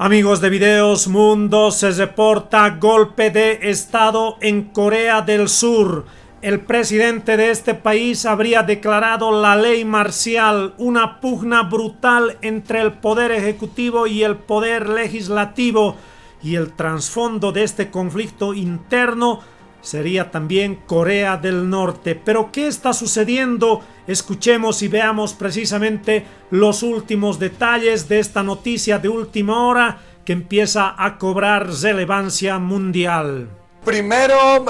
Amigos de Videos Mundo, se reporta golpe de estado en Corea del Sur. El presidente de este país habría declarado la ley marcial, una pugna brutal entre el poder ejecutivo y el poder legislativo, y el trasfondo de este conflicto interno sería también Corea del Norte. Pero ¿qué está sucediendo? Escuchemos y veamos precisamente los últimos detalles de esta noticia de última hora que empieza a cobrar relevancia mundial. Primero,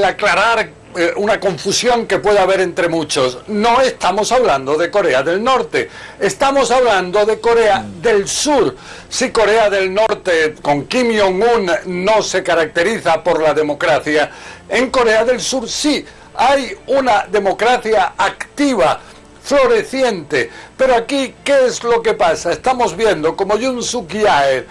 aclarar una confusión que puede haber entre muchos. No estamos hablando de Corea del Norte, estamos hablando de Corea del Sur. Si Corea del Norte con Kim Jong-un no se caracteriza por la democracia, en Corea del Sur sí hay una democracia activa, floreciente. Pero aquí, ¿qué es lo que pasa? Estamos viendo como Yoon Suk-yeol,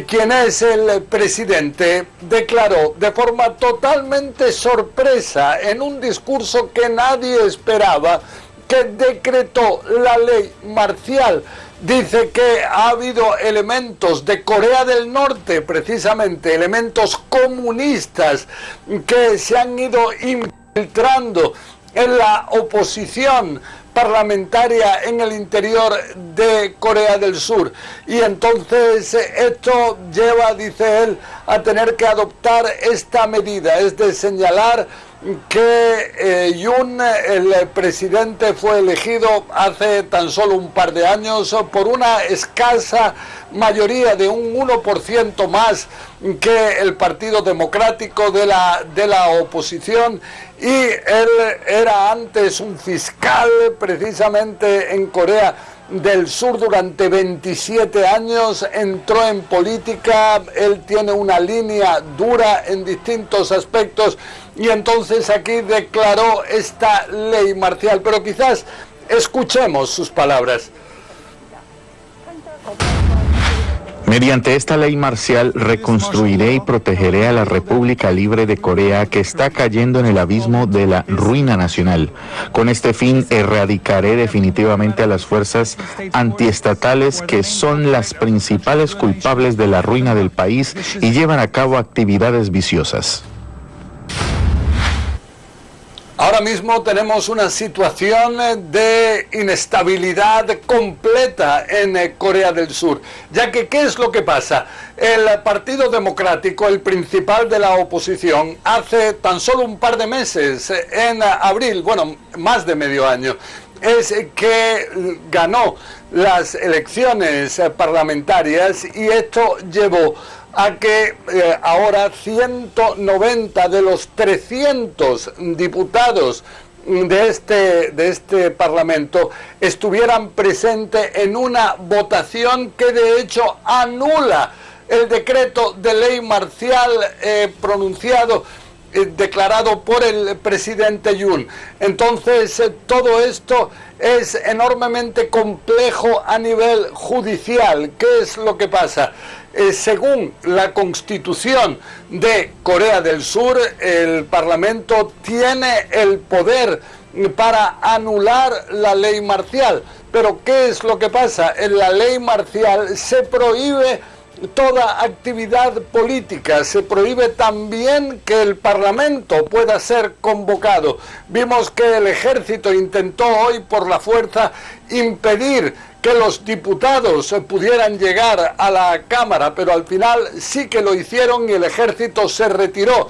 quien es el presidente, declaró de forma totalmente sorpresa, en un discurso que nadie esperaba, que decretó la ley marcial. Dice que ha habido elementos de Corea del Norte, precisamente elementos comunistas, que se han ido infiltrando en la oposición parlamentaria en el interior de Corea del Sur, y entonces esto lleva, dice él, a tener que adoptar esta medida, es de señalar que Yoon, el presidente, fue elegido hace tan solo un par de años por una escasa mayoría de un 1% más que el Partido Democrático de la oposición, y él era antes un fiscal precisamente en Corea del Sur durante 27 años, entró en política, él tiene una línea dura en distintos aspectos, y entonces aquí declaró esta ley marcial. Pero quizás escuchemos sus palabras. Mediante esta ley marcial reconstruiré y protegeré a la República Libre de Corea, que está cayendo en el abismo de la ruina nacional. Con este fin erradicaré definitivamente a las fuerzas antiestatales, que son las principales culpables de la ruina del país y llevan a cabo actividades viciosas. Ahora mismo tenemos una situación de inestabilidad completa en Corea del Sur, ya que ¿qué es lo que pasa? El Partido Democrático, el principal de la oposición, hace tan solo un par de meses, en abril, bueno, más de medio año, es que ganó las elecciones parlamentarias, y esto llevó a que ahora 190 de los 300 diputados de este Parlamento estuvieran presentes en una votación que de hecho anula el decreto de ley marcial declarado por el presidente Yoon. Entonces todo esto es enormemente complejo a nivel judicial. ¿Qué es lo que pasa? Según la Constitución de Corea del Sur, el Parlamento tiene el poder para anular la ley marcial. Pero ¿qué es lo que pasa? En la ley marcial se prohíbe toda actividad política, se prohíbe también que el Parlamento pueda ser convocado. Vimos que el ejército intentó hoy por la fuerza impedir que los diputados pudieran llegar a la Cámara, pero al final sí que lo hicieron y el ejército se retiró.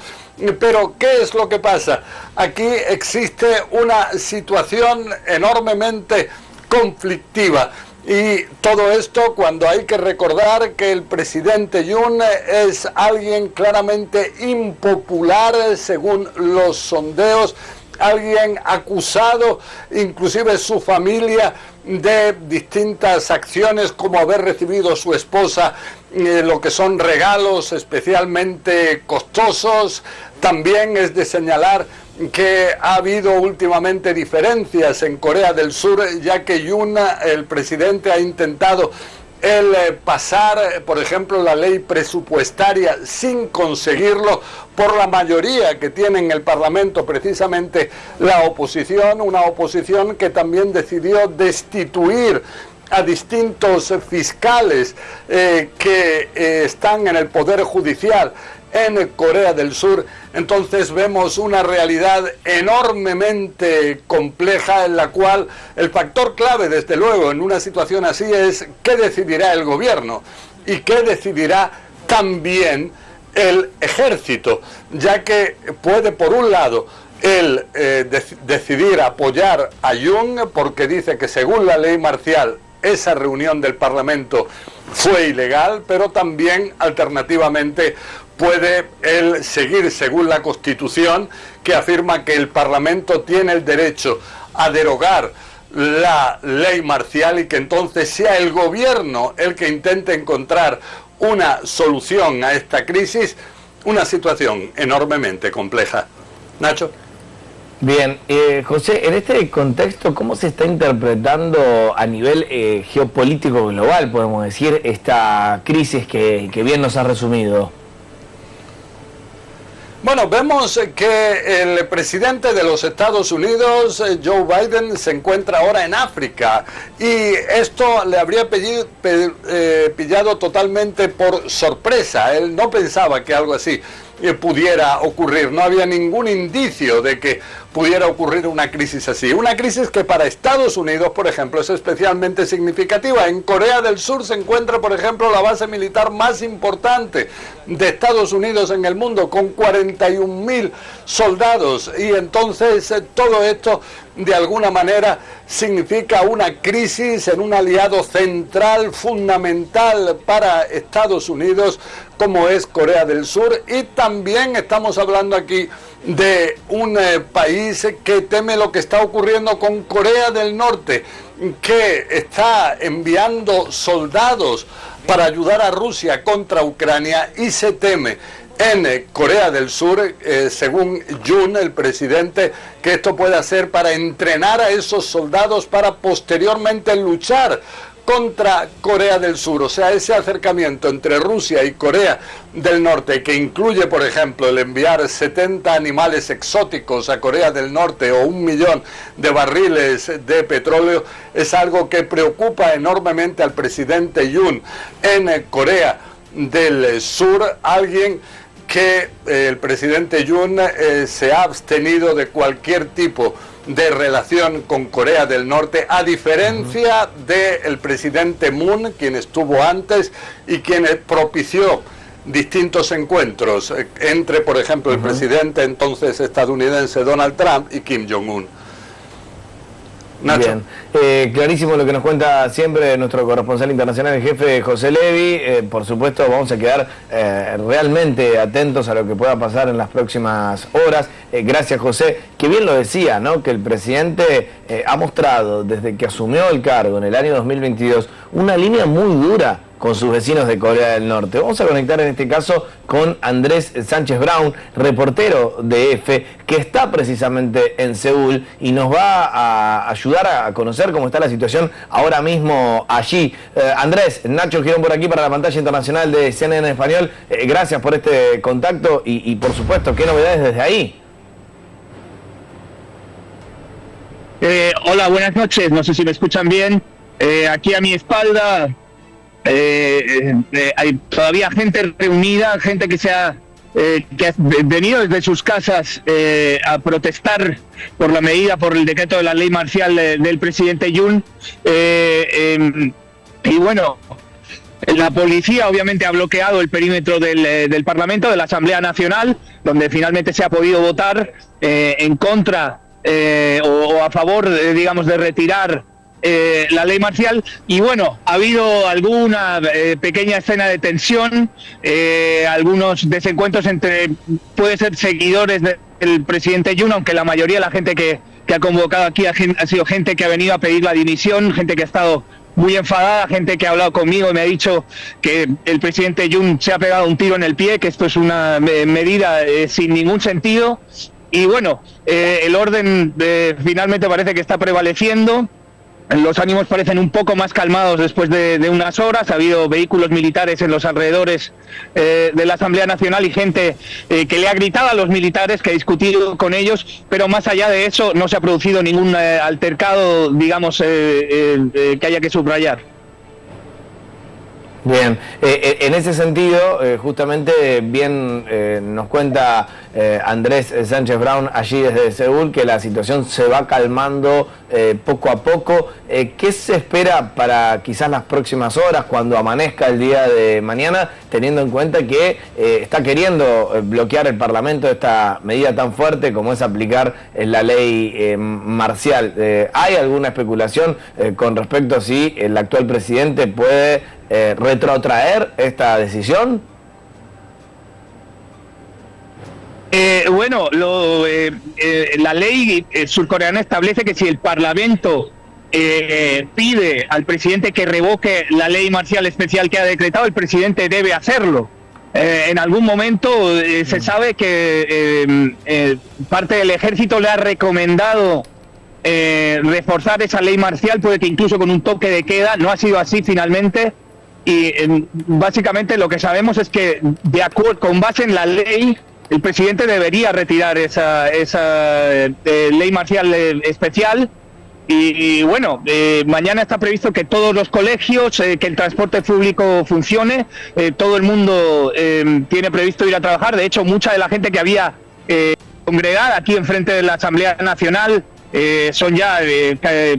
Pero ¿qué es lo que pasa? Aquí existe una situación enormemente conflictiva. Y todo esto cuando hay que recordar que el presidente Yoon es alguien claramente impopular según los sondeos, alguien acusado, inclusive su familia, de distintas acciones, como haber recibido a su esposa lo que son regalos especialmente costosos. También es de señalar que ha habido últimamente diferencias en Corea del Sur, ya que Yoon, el presidente, ha intentado pasar, por ejemplo, la ley presupuestaria sin conseguirlo por la mayoría que tiene en el Parlamento precisamente la oposición, una oposición que también decidió destituir a distintos fiscales que están en el poder judicial en Corea del Sur, entonces vemos una realidad enormemente compleja en la cual el factor clave, desde luego, en una situación así es qué decidirá el gobierno y qué decidirá también el ejército, ya que puede, por un lado, él decidir apoyar a Yoon porque dice que según la ley marcial esa reunión del Parlamento fue ilegal, pero también alternativamente puede él seguir según la Constitución, que afirma que el Parlamento tiene el derecho a derogar la ley marcial y que entonces sea el gobierno el que intente encontrar una solución a esta crisis, una situación enormemente compleja. Nacho. Bien, José, en este contexto, ¿cómo se está interpretando a nivel geopolítico global, podemos decir, esta crisis que bien nos ha resumido? Bueno, vemos que el presidente de los Estados Unidos, Joe Biden, se encuentra ahora en África y esto le habría pillado totalmente por sorpresa. Él no pensaba que algo así pudiera ocurrir, no había ningún indicio de que pudiera ocurrir una crisis así. Una crisis que para Estados Unidos, por ejemplo, es especialmente significativa. En Corea del Sur se encuentra, por ejemplo, la base militar más importante de Estados Unidos en el mundo, con 41.000 soldados. Y entonces todo esto, de alguna manera, significa una crisis en un aliado central, fundamental para Estados Unidos, como es Corea del Sur. Y también estamos hablando aquí de un país que teme lo que está ocurriendo con Corea del Norte, que está enviando soldados para ayudar a Rusia contra Ucrania, y se teme en Corea del Sur, según Yoon, el presidente, que esto pueda ser para entrenar a esos soldados para posteriormente luchar contra Corea del Sur. O sea, ese acercamiento entre Rusia y Corea del Norte, que incluye, por ejemplo, el enviar 70 animales exóticos a Corea del Norte o 1 millón de barriles de petróleo, es algo que preocupa enormemente al presidente Yoon en Corea del Sur, alguien que el presidente Yoon se ha abstenido de cualquier tipo de relación con Corea del Norte, a diferencia del presidente Moon, quien estuvo antes y quien propició distintos encuentros entre, por ejemplo, el presidente entonces estadounidense Donald Trump y Kim Jong-un. Nacho. Bien, clarísimo lo que nos cuenta siempre nuestro corresponsal internacional en jefe, José Levi. Por supuesto, vamos a quedar realmente atentos a lo que pueda pasar en las próximas horas. Gracias, José. Que bien lo decía, ¿no? Que el presidente ha mostrado desde que asumió el cargo en el año 2022 una línea muy dura con sus vecinos de Corea del Norte. Vamos a conectar en este caso con Andrés Sánchez Brown, reportero de EFE, que está precisamente en Seúl y nos va a ayudar a conocer cómo está la situación ahora mismo allí. Andrés, Nacho Girón por aquí para la pantalla internacional de CNN en español. Gracias por este contacto y por supuesto, ¿qué novedades desde ahí? Hola, buenas noches. No sé si me escuchan bien. Aquí a mi espalda hay todavía gente reunida, gente que ha venido desde sus casas a protestar por la medida, por el decreto de la ley marcial del presidente Yoon. Y bueno, la policía obviamente ha bloqueado el perímetro del Parlamento, de la Asamblea Nacional, donde finalmente se ha podido votar en contra o a favor, digamos, de retirar la ley marcial. Y bueno, ha habido alguna pequeña escena de tensión, algunos desencuentros entre, puede ser, seguidores del presidente Yoon, aunque la mayoría de la gente que ha convocado aquí ha sido gente que ha venido a pedir la dimisión, gente que ha estado muy enfadada, gente que ha hablado conmigo y me ha dicho que el presidente Yoon se ha pegado un tiro en el pie, que esto es una medida sin ningún sentido. Y bueno, el orden finalmente parece que está prevaleciendo. Los ánimos parecen un poco más calmados después de unas horas. Ha habido vehículos militares en los alrededores de la Asamblea Nacional y gente que le ha gritado a los militares, que ha discutido con ellos, pero más allá de eso no se ha producido ningún altercado, digamos, que haya que subrayar. Bien, en ese sentido, justamente bien nos cuenta Andrés Sánchez Brown allí desde Seúl que la situación se va calmando poco a poco. ¿Qué se espera para quizás las próximas horas, cuando amanezca el día de mañana, teniendo en cuenta que está queriendo bloquear el Parlamento esta medida tan fuerte como es aplicar la ley marcial? ¿Hay alguna especulación con respecto a si el actual presidente puede retrotraer esta decisión? Bueno, la ley surcoreana establece que si el Parlamento pide al presidente que revoque la ley marcial especial que ha decretado, el presidente debe hacerlo. En algún momento se sabe que parte del ejército le ha recomendado reforzar esa ley marcial, puede que incluso con un toque de queda. No ha sido así finalmente. Y básicamente lo que sabemos es que, de acuerdo, con base en la ley, el presidente debería retirar esa ley marcial especial. Y bueno, mañana está previsto que todos los colegios, que el transporte público funcione, todo el mundo tiene previsto ir a trabajar. De hecho, mucha de la gente que había congregada aquí enfrente de la Asamblea Nacional, son ya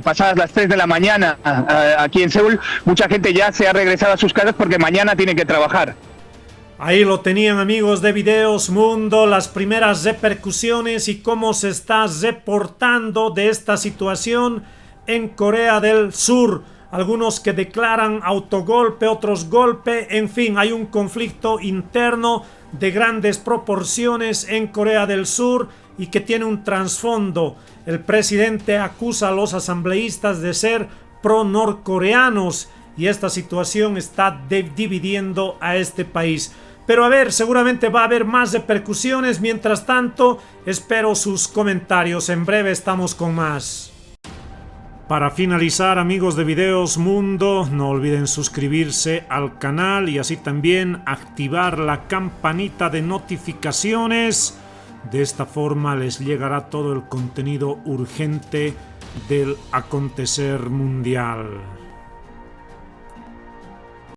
pasadas las 3 de la mañana aquí en Seúl, mucha gente ya se ha regresado a sus casas porque mañana tiene que trabajar. Ahí lo tenían, amigos de Videos Mundo, las primeras repercusiones y cómo se está reportando de esta situación en Corea del Sur. Algunos que declaran autogolpe, otros golpe, en fin, hay un conflicto interno de grandes proporciones en Corea del Sur y que tiene un trasfondo. El presidente acusa a los asambleístas de ser pro-norcoreanos y esta situación está dividiendo a este país. Pero a ver, seguramente va a haber más repercusiones. Mientras tanto, espero sus comentarios. En breve estamos con más. Para finalizar, amigos de Videos Mundo, no olviden suscribirse al canal y así también activar la campanita de notificaciones. De esta forma les llegará todo el contenido urgente del acontecer mundial.